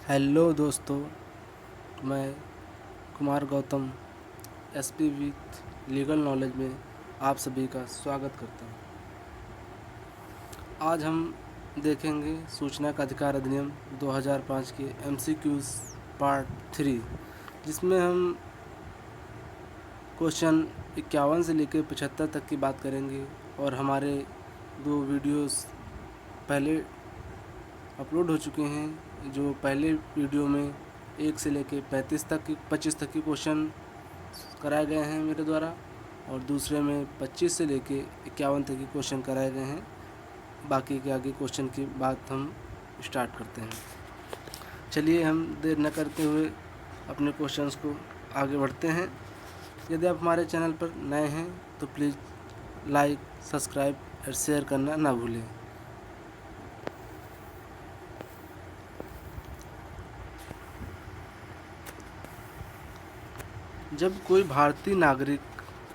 Hello दोस्तों, मैं Kumar Gautam SP with legal knowledge में आप सभी का स्वागत करता हूं। आज हम देखेंगे सूचना का अधिकार अधिनियम 2005 के एमसीक्यूज़ पार्ट 3, जिसमें हम क्वेश्चन 51 से लेकर 75 तक की बात करेंगे। और हमारे 2 वीडियोस पहले अपलोड हो चुके हैं। जो पहले वीडियो में 1 से लेकर 25 तक के क्वेश्चन कराए गए हैं मेरे द्वारा, और दूसरे में 25 से लेकर 51 तक के क्वेश्चन कराए गए हैं। बाकी के आगे क्वेश्चन की बात हम स्टार्ट करते हैं। चलिए हम देर न करते हुए अपने क्वेश्चंस को आगे बढ़ते हैं। यदि आप हमारे चैनल पर नए हैं तो प्लीज़ लाइक, सब्सक्राइब और शेयर करना ना भूलें। जब कोई भारतीय नागरिक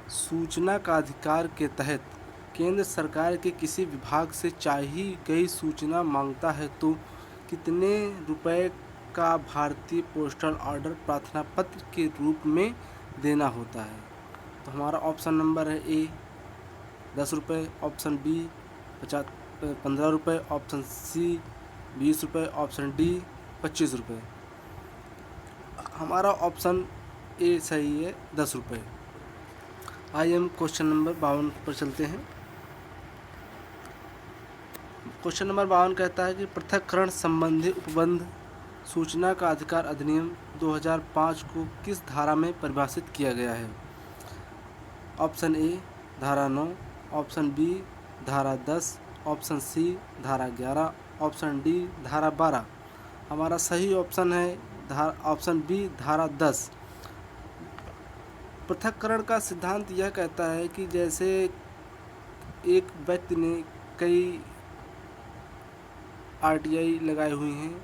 सूचना का अधिकार के तहत केंद्र सरकार के किसी विभाग से चाही गई सूचना मांगता है तो कितने रुपए का भारतीय पोस्टल ऑर्डर प्रार्थना पत्र के रूप में देना होता है? तो हमारा ऑप्शन नंबर है ए 10 रुपये, ऑप्शन बी 15 रुपये, ऑप्शन सी 20 रुपये, ऑप्शन डी 25 रुपये। हमारा ऑप्शन ए सही है, 10 रुपये। आइए हम क्वेश्चन नंबर 52 पर चलते हैं। क्वेश्चन नंबर 52 कहता है कि पृथक्करण संबंधी उपबंध सूचना का अधिकार अधिनियम 2005 को किस धारा में परिभाषित किया गया है? ऑप्शन ए धारा 9, ऑप्शन बी धारा 10, ऑप्शन सी धारा 11, ऑप्शन डी धारा 12। हमारा सही ऑप्शन है ऑप्शन बी धारा 10। पृथक्करण का सिद्धांत यह कहता है कि जैसे एक व्यक्ति ने कई आरटीआई लगाई हुई हैं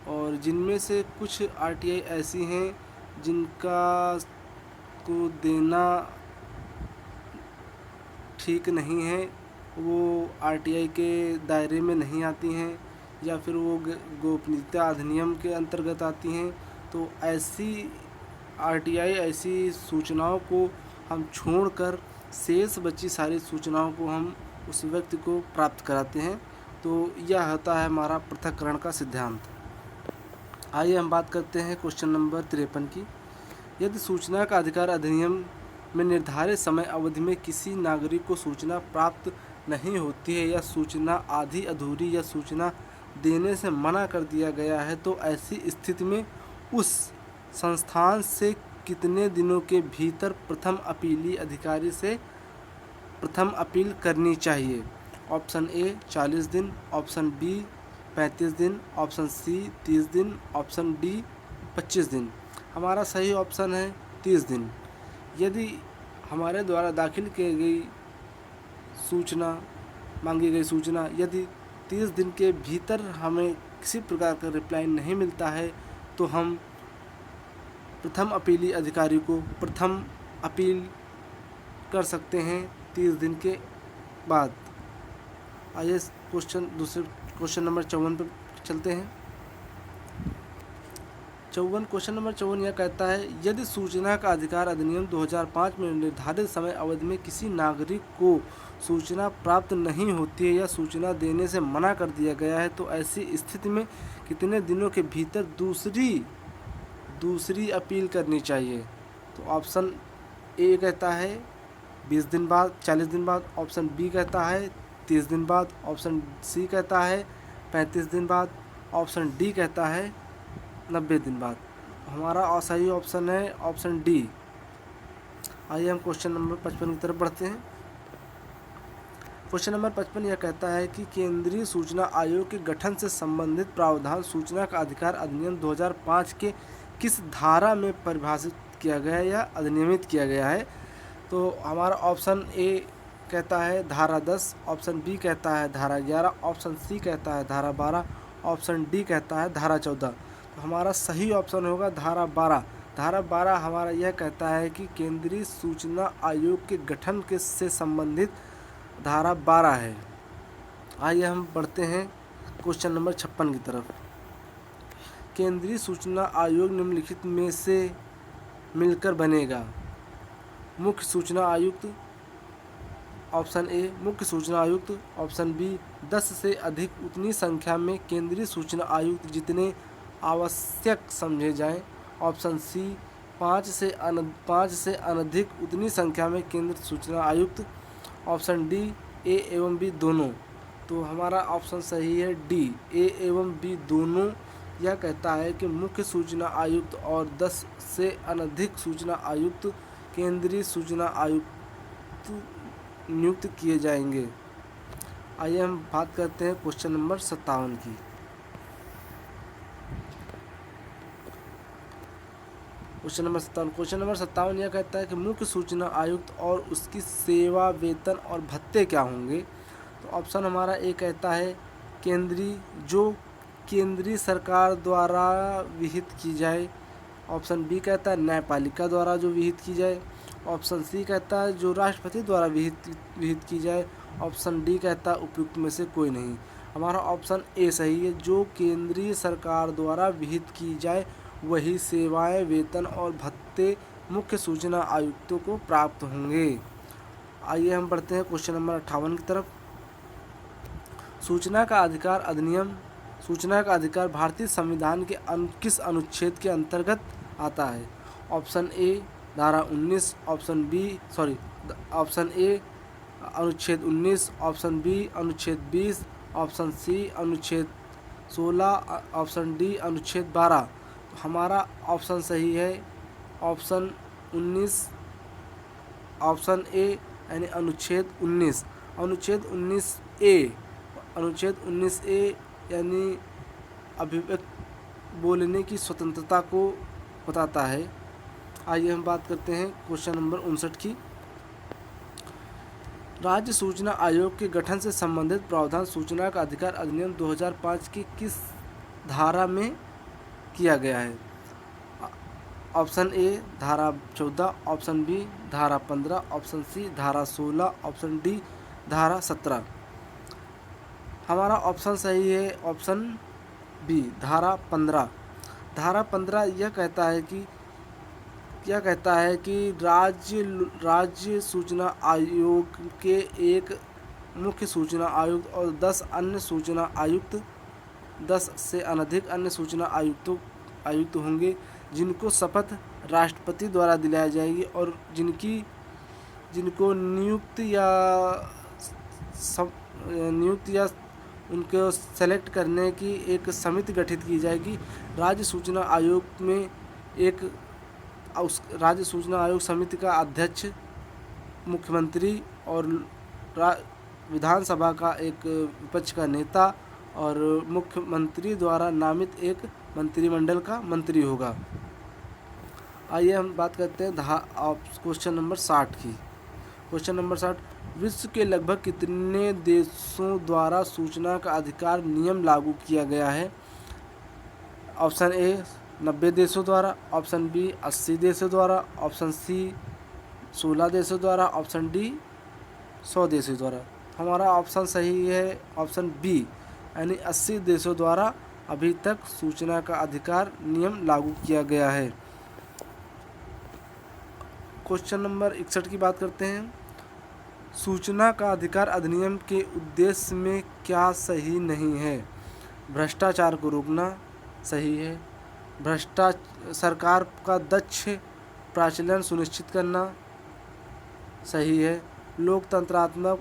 और जिनमें से कुछ आरटीआई ऐसी हैं जिनका को देना ठीक नहीं है, वो आरटीआई के दायरे में नहीं आती हैं या फिर वो गोपनीयता अधिनियम के अंतर्गत आती हैं। तो ऐसी आरटीआई ऐसी सूचनाओं को हम छोड़कर शेष बची सारी सूचनाओं को हम उस व्यक्ति को प्राप्त कराते हैं। तो यह होता है हमारा पृथक्करण का सिद्धांत। आइए हम बात करते हैं क्वेश्चन नंबर 53 की। यदि सूचना का अधिकार अधिनियम में निर्धारित समय अवधि में किसी नागरिक को सूचना प्राप्त नहीं होती है या सूचना आधी अधूरी या सूचना देने से मना कर दिया गया है, तो ऐसी स्थिति में उस संस्थान से कितने दिनों के भीतर प्रथम अपीली अधिकारी से प्रथम अपील करनी चाहिए? ऑप्शन ए 40 दिन, ऑप्शन बी 35 दिन, ऑप्शन सी 30 दिन, ऑप्शन डी 25 दिन। हमारा सही ऑप्शन है 30 दिन। यदि हमारे द्वारा दाखिल की गई सूचना मांगी गई सूचना यदि 30 दिन के भीतर हमें किसी प्रकार का रिप्लाई नहीं मिलता है तो हम प्रथम अपीली अधिकारी को प्रथम अपील कर सकते हैं 30 दिन के बाद। आइए दूसरे क्वेश्चन नंबर 54 पर चलते हैं। क्वेश्चन नंबर 54 यह कहता है, यदि सूचना का अधिकार अधिनियम 2005 में निर्धारित समय अवधि में किसी नागरिक को सूचना प्राप्त नहीं होती है या सूचना देने से मना कर दिया गया है, तो ऐसी स्थिति में कितने दिनों के भीतर दूसरी अपील करनी चाहिए? तो ऑप्शन ए कहता है 20 दिन बाद, 40 दिन बाद, ऑप्शन बी कहता है 30 दिन बाद, ऑप्शन सी कहता है 35 दिन बाद, ऑप्शन डी कहता है 90 दिन बाद। हमारा सही ऑप्शन है ऑप्शन डी। आइए हम क्वेश्चन नंबर 55 की तरफ बढ़ते हैं। क्वेश्चन नंबर 55 यह कहता है कि केंद्रीय सूचना आयोग के गठन से संबंधित प्रावधान सूचना का अधिकार अधिनियम 2005 के किस धारा में परिभाषित किया गया है या अधिनियमित किया गया है? तो हमारा ऑप्शन ए कहता है धारा 10, ऑप्शन बी कहता है धारा 11, ऑप्शन सी कहता है धारा 12, ऑप्शन डी कहता है धारा 14। तो हमारा सही ऑप्शन होगा धारा 12। धारा 12 हमारा यह कहता है कि केंद्रीय सूचना आयोग के गठन के से संबंधित धारा 12 है। आइए हम बढ़ते हैं क्वेश्चन नंबर 56 की तरफ। केंद्रीय सूचना आयोग निम्नलिखित में से मिलकर बनेगा? मुख्य सूचना आयुक्त, ऑप्शन ए मुख्य सूचना आयुक्त, ऑप्शन बी 10 से अधिक उतनी संख्या में केंद्रीय सूचना आयुक्त जितने आवश्यक समझे जाएं, ऑप्शन सी 5 से अनधिक उतनी संख्या में केंद्रीय सूचना आयुक्त, ऑप्शन डी ए एवं बी दोनों। तो हमारा ऑप्शन सही है डी, ए एवं बी दोनों। यह कहता है कि मुख्य सूचना आयुक्त और 10 से अनधिक सूचना आयुक्त केंद्रीय सूचना आयुक्त नियुक्त किए जाएंगे। आइए हम बात करते हैं क्वेश्चन नंबर 57 की। क्वेश्चन नंबर 57 यह कहता है कि मुख्य सूचना आयुक्त और उसकी सेवा, वेतन और भत्ते क्या होंगे? तो ऑप्शन हमारा ए कहता है केंद्रीय सरकार द्वारा विहित की जाए, ऑप्शन बी कहता है न्यायपालिका द्वारा जो विहित की जाए, ऑप्शन सी कहता है जो राष्ट्रपति द्वारा विहित की जाए, ऑप्शन डी कहता है उपयुक्त में से कोई नहीं। हमारा ऑप्शन ए सही है, जो केंद्रीय सरकार द्वारा विहित की जाए वही सेवाएं, वेतन और भत्ते मुख्य सूचना आयुक्तों को प्राप्त होंगे। आइए हम बढ़ते हैं क्वेश्चन नंबर 58 की तरफ। सूचना का अधिकार अधिनियम, सूचना का अधिकार भारतीय संविधान के किस अनुच्छेद के अंतर्गत आता है? ऑप्शन ए धारा 19, ऑप्शन ए अनुच्छेद 19, ऑप्शन बी अनुच्छेद 20, ऑप्शन सी अनुच्छेद 16, ऑप्शन डी अनुच्छेद 12। हमारा ऑप्शन सही है ऑप्शन 19, ऑप्शन ए यानी अनुच्छेद 19। अनुच्छेद 19 ए यानी अभिव्यक्ति बोलने की स्वतंत्रता को बताता है। आइए हम बात करते हैं क्वेश्चन नंबर 59 की। राज्य सूचना आयोग के गठन से संबंधित प्रावधान सूचना का अधिकार अधिनियम 2005 की किस धारा में किया गया है? ऑप्शन ए धारा 14, ऑप्शन बी धारा 15, ऑप्शन सी धारा 16, ऑप्शन डी धारा 17। हमारा ऑप्शन सही है ऑप्शन बी धारा 15। धारा 15 यह कहता है कि राज्य सूचना आयोग के एक मुख्य सूचना आयुक्त और 10 अन्य सूचना आयुक्त, 10 से अनधिक अन्य सूचना आयुक्त होंगे जिनको शपथ राष्ट्रपति द्वारा दिलाई जाएगी और जिनको नियुक्त या उनको सेलेक्ट करने की एक समिति गठित की जाएगी। राज्य सूचना आयोग समिति का अध्यक्ष मुख्यमंत्री और विधानसभा का एक विपक्ष का नेता और मुख्यमंत्री द्वारा नामित एक मंत्रिमंडल का मंत्री होगा। आइए हम बात करते हैं क्वेश्चन नंबर 60 की। क्वेश्चन नंबर 60, विश्व के लगभग कितने देशों द्वारा सूचना का अधिकार नियम लागू किया गया है? ऑप्शन ए 90 देशों द्वारा, ऑप्शन बी 80 देशों द्वारा, ऑप्शन सी 16 देशों द्वारा, ऑप्शन डी 100 देशों द्वारा। हमारा ऑप्शन सही है ऑप्शन बी यानी 80 देशों द्वारा अभी तक सूचना का अधिकार नियम लागू किया गया है। क्वेश्चन नंबर 61 की बात करते हैं। सूचना का अधिकार अधिनियम के उद्देश्य में क्या सही नहीं है? भ्रष्टाचार को रोकना सही है, सरकार का दक्ष प्रचलन सुनिश्चित करना सही है, लोकतंत्रात्मक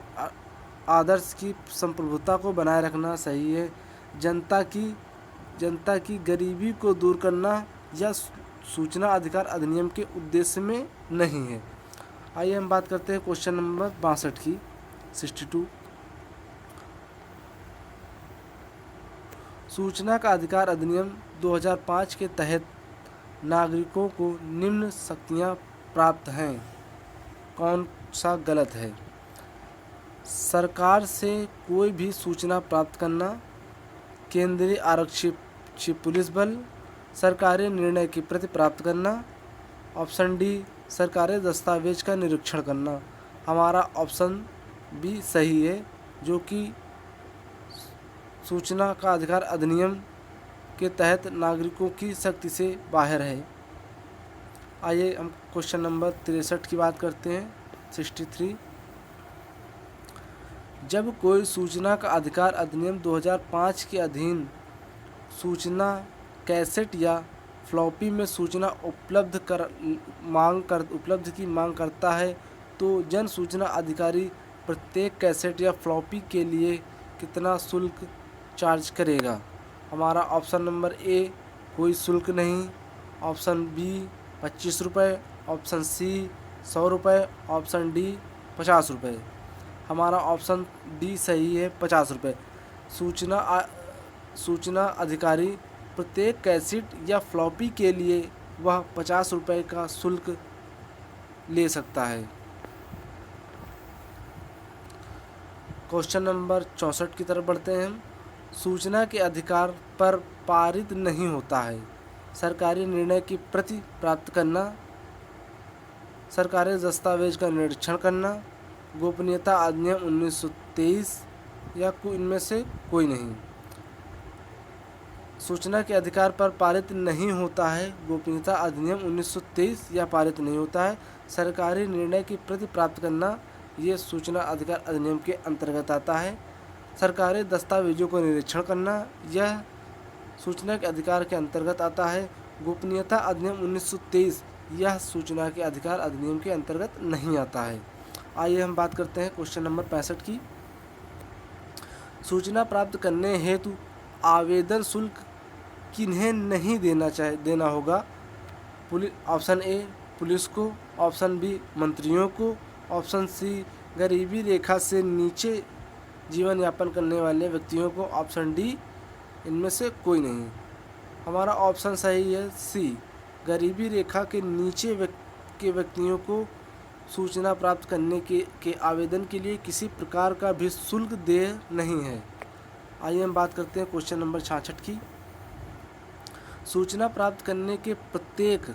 आदर्श की संप्रभुता को बनाए रखना सही है, जनता की गरीबी को दूर करना या सूचना अधिकार अधिनियम के उद्देश्य में नहीं है। आइए हम बात करते हैं क्वेश्चन नंबर 62 की 62। सूचना का अधिकार अधिनियम 2005 के तहत नागरिकों को निम्न शक्तियां प्राप्त हैं, कौन सा गलत है? सरकार से कोई भी सूचना प्राप्त करना, केंद्रीय आरक्षी पुलिस बल, सरकारी निर्णय की प्रति प्राप्त करना, ऑप्शन डी सरकारी दस्तावेज का निरीक्षण करना। हमारा ऑप्शन बी सही है, जो कि सूचना का अधिकार अधिनियम के तहत नागरिकों की शक्ति से बाहर है। आइए हम क्वेश्चन नंबर 63 की बात करते हैं। 63, जब कोई सूचना का अधिकार अधिनियम 2005 के अधीन सूचना कैसेट या फ्लॉपी में सूचना उपलब्ध की मांग करता है तो जन सूचना अधिकारी प्रत्येक कैसेट या फ्लॉपी के लिए कितना शुल्क चार्ज करेगा? हमारा ऑप्शन नंबर ए कोई शुल्क नहीं, ऑप्शन बी 25 रुपये, ऑप्शन सी 100 रुपये, ऑप्शन डी 50 रुपये। हमारा ऑप्शन डी सही है, 50 रुपये। सूचना अधिकारी प्रत्येक कैसेट या फ्लॉपी के लिए वह 50 रुपये का शुल्क ले सकता है। क्वेश्चन नंबर 64 की तरफ बढ़ते हैं हम। सूचना के अधिकार पर पारित नहीं होता है सरकारी निर्णय की प्रति प्राप्त करना, सरकारी दस्तावेज का निरीक्षण करना, गोपनीयता अधिनियम 1923 या इनमें से कोई नहीं। सूचना के अधिकार पर पारित नहीं होता है गोपनीयता अधिनियम 1923 या पारित नहीं होता है सरकारी निर्णय की प्रति प्राप्त करना, ये सूचना अधिकार अधिनियम के अंतर्गत आता है। सरकारी दस्तावेजों को निरीक्षण करना, यह सूचना के अधिकार के अंतर्गत आता है। गोपनीयता अधिनियम 1923 यह सूचना के अधिकार अधिनियम के अंतर्गत नहीं आता है। आइए हम बात करते हैं क्वेश्चन नंबर 65 की। सूचना प्राप्त करने हेतु आवेदन शुल्क किन्हें नहीं देना होगा? ऑप्शन ए पुलिस को, ऑप्शन बी मंत्रियों को, ऑप्शन सी गरीबी रेखा से नीचे जीवन यापन करने वाले व्यक्तियों को, ऑप्शन डी इनमें से कोई नहीं। हमारा ऑप्शन सही है सी, गरीबी रेखा के नीचे के व्यक्तियों को सूचना प्राप्त करने के आवेदन के लिए किसी प्रकार का भी शुल्क देय नहीं है। आइए हम बात करते हैं क्वेश्चन नंबर 66 की। सूचना प्राप्त करने के प्रत्येक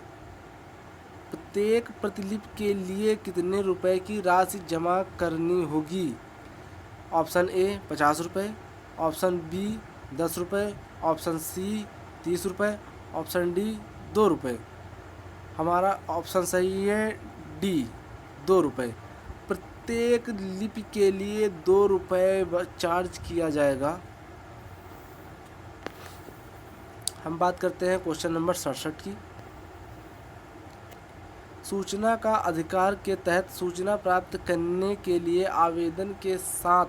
प्रतिलिपि के लिए कितने रुपए की राशि जमा करनी होगी? ऑप्शन ए 50 रुपये, ऑप्शन बी 10 रुपये, ऑप्शन सी 30 रुपये, ऑप्शन डी 2 रुपये। हमारा ऑप्शन सही है डी 2 रुपये। प्रत्येक लिपि के लिए 2 रुपये चार्ज किया जाएगा। हम बात करते हैं क्वेश्चन नंबर 67 की। सूचना का अधिकार के तहत सूचना प्राप्त करने के लिए आवेदन के साथ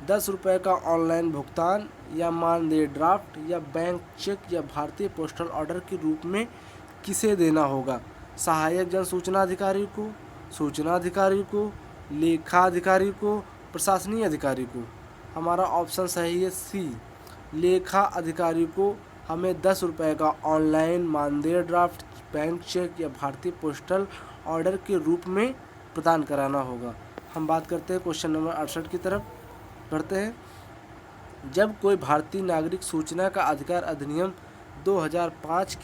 10 रुपये का ऑनलाइन भुगतान या मानदेय ड्राफ्ट या बैंक चेक या भारतीय पोस्टल ऑर्डर के रूप में किसे देना होगा? सहायक जन सूचना अधिकारी को, सूचना अधिकारी को, लेखा अधिकारी को, प्रशासनिक अधिकारी को। हमारा ऑप्शन सही है सी, लेखा अधिकारी को हमें 10 रुपये का ऑनलाइन मानदेय ड्राफ्ट, बैंक चेक या भारतीय पोस्टल ऑर्डर के रूप में प्रदान कराना होगा। हम बात करते हैं क्वेश्चन नंबर 68 की तरफ बढ़ते हैं। जब कोई भारतीय नागरिक सूचना का अधिकार अधिनियम 2005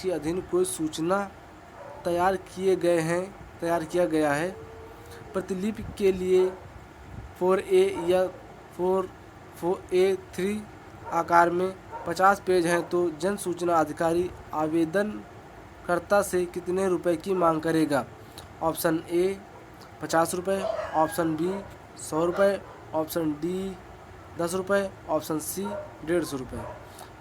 के अधीन कोई सूचना तैयार किया गया है, प्रतिलिपि के लिए 4A या 4A3 आकार में 50 पेज हैं तो जन सूचना अधिकारी आवेदनकर्ता से कितने रुपए की मांग करेगा? ऑप्शन ए 50 रुपये, ऑप्शन बी 100 रुपये, ऑप्शन डी 10 रुपये, ऑप्शन सी 150 रुपये।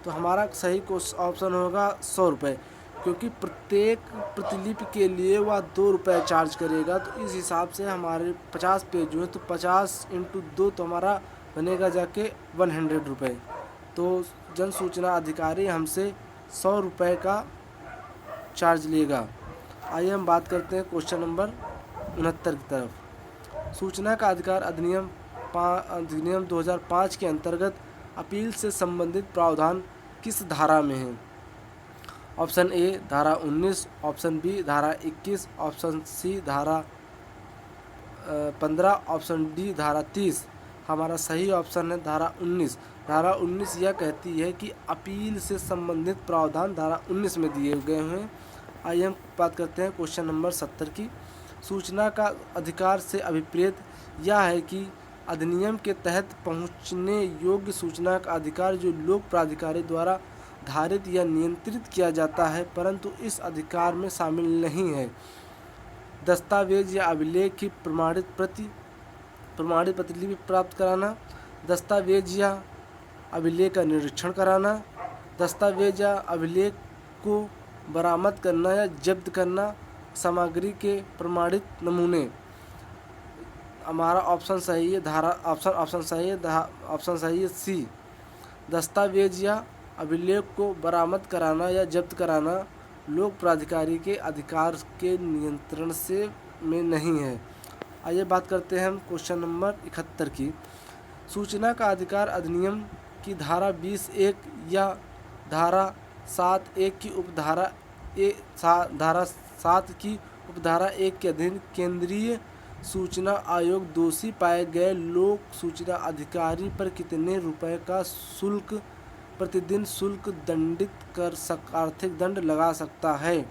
तो हमारा सही ऑप्शन होगा 100 रुपये, क्योंकि प्रत्येक प्रतिलिपि के लिए वह 2 रुपये चार्ज करेगा। तो इस हिसाब से हमारे 50 पेज हुए तो 50 × 2 तो हमारा बनेगा जाके 100 रुपये। तो जन सूचना अधिकारी हमसे 100 रुपये का चार्ज लेगा। आइए हम बात करते हैं क्वेश्चन नंबर 69 की तरफ। सूचना का अधिकार अधिनियम 2005 के अंतर्गत अपील से संबंधित प्रावधान किस धारा में है? ऑप्शन ए धारा 19, ऑप्शन बी धारा 21, ऑप्शन सी धारा 15, ऑप्शन डी धारा 30। हमारा सही ऑप्शन है धारा 19। धारा 19 यह कहती है कि अपील से संबंधित प्रावधान धारा 19 में दिए गए हैं। आइए हम बात करते हैं क्वेश्चन नंबर 70 की। सूचना का अधिकार से अभिप्रेत यह है कि अधिनियम के तहत पहुंचने योग्य सूचना का अधिकार जो लोक प्राधिकारी द्वारा धारित या नियंत्रित किया जाता है परंतु इस अधिकार में शामिल नहीं है। दस्तावेज या अभिलेख की प्रमाणित प्रतिलिपि प्राप्त कराना, दस्तावेज या अभिलेख का निरीक्षण कराना, दस्तावेज या अभिलेख को बरामद करना या जब्त करना, सामग्री के प्रमाणित नमूने। हमारा ऑप्शन सही है, ऑप्शन सही है सी। दस्तावेज या अभिलेख को बरामद कराना या जब्त कराना लोक प्राधिकारी के अधिकार के नियंत्रण से में नहीं है। आइए बात करते हैं हम क्वेश्चन नंबर 71 की। सूचना का अधिकार अधिनियम की धारा 20(1) या धारा 7(1) की उपधारा धारा 7 की उपधारा 1 के अधीन केंद्रीय सूचना आयोग दोषी पाए गए लोक सूचना अधिकारी पर कितने रुपए का प्रतिदिन शुल्क दंडित कर आर्थिक दंड लगा सकता है।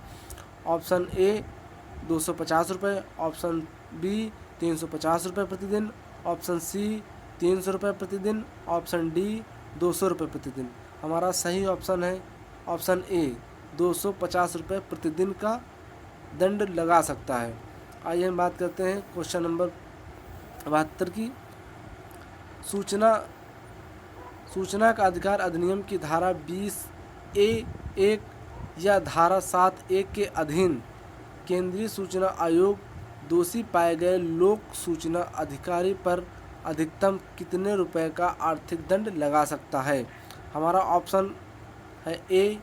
ऑप्शन ए 250 रुपये, ऑप्शन बी 350 रुपये प्रतिदिन, ऑप्शन सी 300 रुपये प्रतिदिन, ऑप्शन डी 200 रुपये प्रतिदिन। हमारा सही ऑप्शन है ऑप्शन ए 250 रुपये प्रतिदिन का दंड लगा सकता है। आइए हम बात करते हैं क्वेश्चन नंबर 72 की। सूचना का अधिकार अधिनियम की धारा 20(a)(1) या धारा 7(1) के अधीन केंद्रीय सूचना आयोग दोषी पाए गए लोक सूचना अधिकारी पर अधिकतम कितने रुपए का आर्थिक दंड लगा सकता है। हमारा ऑप्शन है ए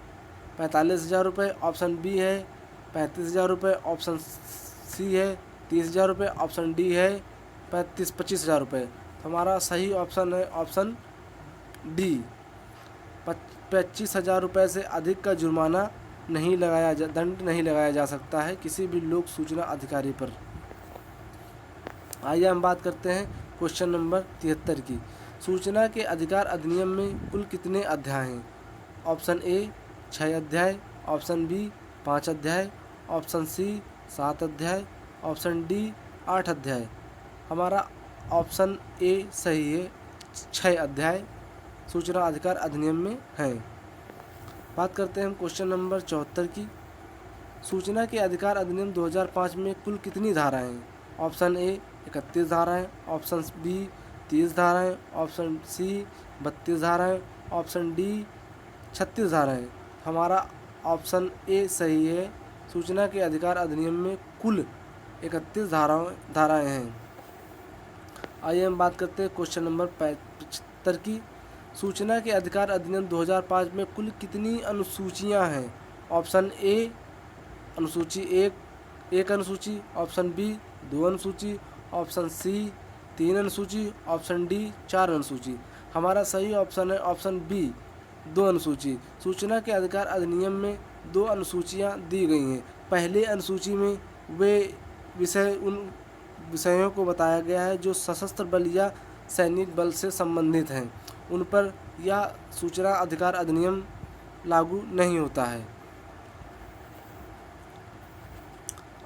45,000 रुपये, ऑप्शन बी है 35,000 रुपये, ऑप्शन सी है 30,000 रुपये, ऑप्शन डी है 25,000 रुपये। हमारा सही ऑप्शन है ऑप्शन डी 25,000 रुपये से अधिक का जुर्माना दंड नहीं लगाया जा सकता है किसी भी लोक सूचना अधिकारी पर। आइए हम बात करते हैं क्वेश्चन नंबर 73 की। सूचना के अधिकार अधिनियम में कुल कितने अध्याय हैं। ऑप्शन ए 6 अध्याय, ऑप्शन बी 5 अध्याय, ऑप्शन सी 7 अध्याय, ऑप्शन डी 8 अध्याय। हमारा ऑप्शन ए सही है 6 अध्याय सूचना अधिकार अधिनियम में हैं। बात करते हैं हम क्वेश्चन नंबर 74 की। सूचना के अधिकार अधिनियम 2005 में कुल कितनी धाराएं हैं। ऑप्शन ए 31 धाराएं, ऑप्शन बी 30 धाराएं, ऑप्शन सी 32 धाराएं, ऑप्शन डी 36 धाराएं। हमारा ऑप्शन ए सही है सूचना के अधिकार अधिनियम में कुल 31 धाराएं हैं। आइए हम बात करते हैं क्वेश्चन नंबर 75 की। सूचना के अधिकार अधिनियम 2005 में कुल कितनी अनुसूचियां हैं। ऑप्शन ए अनुसूची 1 अनुसूची, ऑप्शन बी 2 अनुसूची, ऑप्शन सी 3 अनुसूची, ऑप्शन डी 4 अनुसूची। हमारा सही ऑप्शन है ऑप्शन बी 2 अनुसूची। सूचना के अधिकार अधिनियम में 2 अनुसूचियां दी गई हैं। पहले अनुसूची में वे उन विषयों को बताया गया है जो सशस्त्र बल या सैनिक बल से संबंधित हैं, उन पर यह सूचना अधिकार अधिनियम लागू नहीं होता है।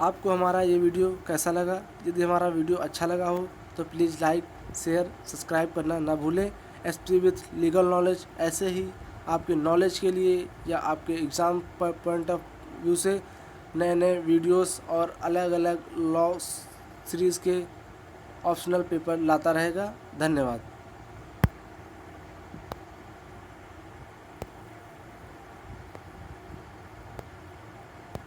आपको हमारा ये वीडियो कैसा लगा। यदि हमारा वीडियो अच्छा लगा हो तो प्लीज़ लाइक, शेयर, सब्सक्राइब करना ना भूलें। एसपी विथ लीगल नॉलेज ऐसे ही आपके नॉलेज के लिए या आपके एग्ज़ाम पर पॉइंट ऑफ व्यू से नए नए वीडियोस और अलग अलग लॉ सीरीज़ के ऑप्शनल पेपर लाता रहेगा। धन्यवाद।